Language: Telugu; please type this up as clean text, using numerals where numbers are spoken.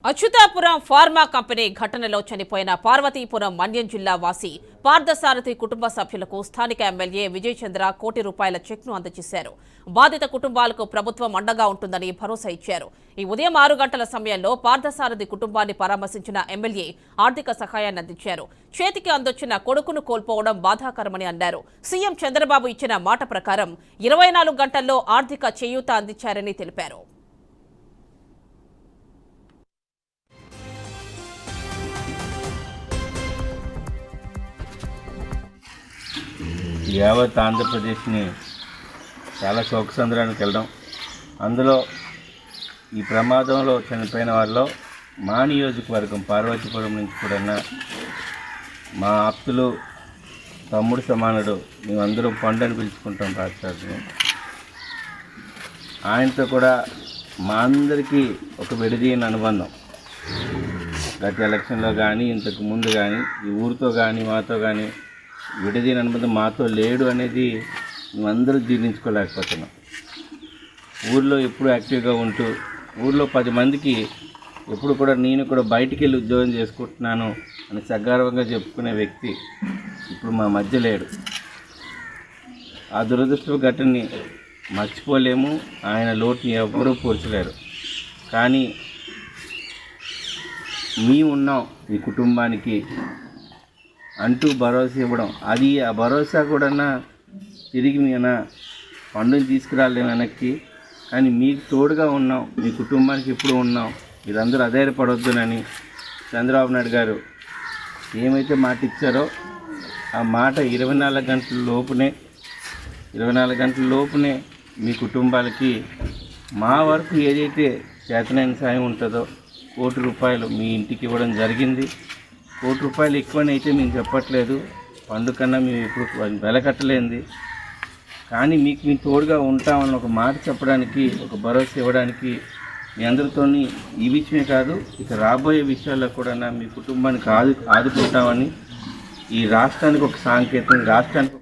అచ్యుతాపురం ఫార్మా కంపెనీ ఘటనలో చనిపోయిన పార్వతీపురం మన్యం జిల్లా వాసి పార్థసారథి కుటుంబ సభ్యులకు స్థానిక ఎమ్మెల్యే విజయ్ చంద్ర కోటి రూపాయల చెక్ను అందజేశారు. బాధిత కుటుంబాలకు ప్రభుత్వం అండగా ఉంటుందని భరోసా ఇచ్చారు. ఈ ఉదయం 6 గంటల సమయంలో పార్థసారథి కుటుంబాన్ని పరామర్శించిన ఎమ్మెల్యే ఆర్థిక సహాయాన్ని అందించారు. చేతికి అందొచ్చిన కొడుకును కోల్పోవడం బాధాకరమని అన్నారు. సీఎం చంద్రబాబు ఇచ్చిన మాట ప్రకారం 24 గంటల్లో ఆర్థిక చేయూత అందించారని తెలిపారు. యావత్ ఆంధ్రప్రదేశ్ని చాలా శోకసంద్రానికి వెళ్ళడం, అందులో ఈ ప్రమాదంలో చనిపోయిన వాళ్ళలో మా నియోజకవర్గం పార్వతీపురం నుంచి కూడా మా ఆప్తులు తమ్ముడు సమానుడు మేమందరం పండుని పిలుచుకుంటాం రాష్ట్రాన్ని. ఆయనతో కూడా మా అందరికీ ఒక విడదీయని అనుబంధం. గత ఎలక్షన్లో కానీ ఇంతకు ముందు కానీ ఈ ఊరితో కానీ మాతో కానీ విడదీని అనుబంధం మాతో లేడు అనేది మేమందరూ జీర్ణించుకోలేకపోతున్నాం. ఊళ్ళో ఎప్పుడు యాక్టివ్గా ఉంటూ ఊళ్ళో 10 మందికి ఎప్పుడు కూడా నేను కూడా బయటికి వెళ్ళి ఉద్యోగం చేసుకుంటున్నాను అని సగర్వంగా చెప్పుకునే వ్యక్తి ఇప్పుడు మా మధ్య లేడు. ఆ దురదృష్టపు ఘటనని మర్చిపోలేము. ఆయన లోటుని ఎవ్వరూ పూడ్చలేరు. కానీ మేము ఉన్నాం ఈ కుటుంబానికి అంటూ భరోసా ఇవ్వడం, అది ఆ భరోసా కూడా తిరిగి మేము పండుని తీసుకురాలేము వెనక్కి. కానీ మీకు తోడుగా ఉన్నాం, మీ కుటుంబానికి ఎప్పుడు ఉన్నాం, మీరందరూ అధైర్యపడొద్దునని చంద్రబాబు నాయుడు గారు ఏమైతే మాట ఇచ్చారో ఆ మాట 24 గంటల లోపునే మీ కుటుంబాలకి మా వరకు ఏదైతే చేతనైన సాయం ఉంటుందో ₹1 మీ ఇంటికి ఇవ్వడం జరిగింది. ₹1 ఎక్కువని అయితే మేము చెప్పట్లేదు, పండు కన్నా మేము ఇప్పుడు వెలకట్టలేంది. కానీ మీకు మేము తోడుగా ఉంటామని ఒక మాట చెప్పడానికి, ఒక భరోసా ఇవ్వడానికి మీ అందరితో ఈ విషయమే కాదు ఇక రాబోయే విషయాల్లో కూడా మీ కుటుంబానికి ఆదుకుంటామని ఈ రాష్ట్రానికి ఒక సాంకేతం, రాష్ట్రానికి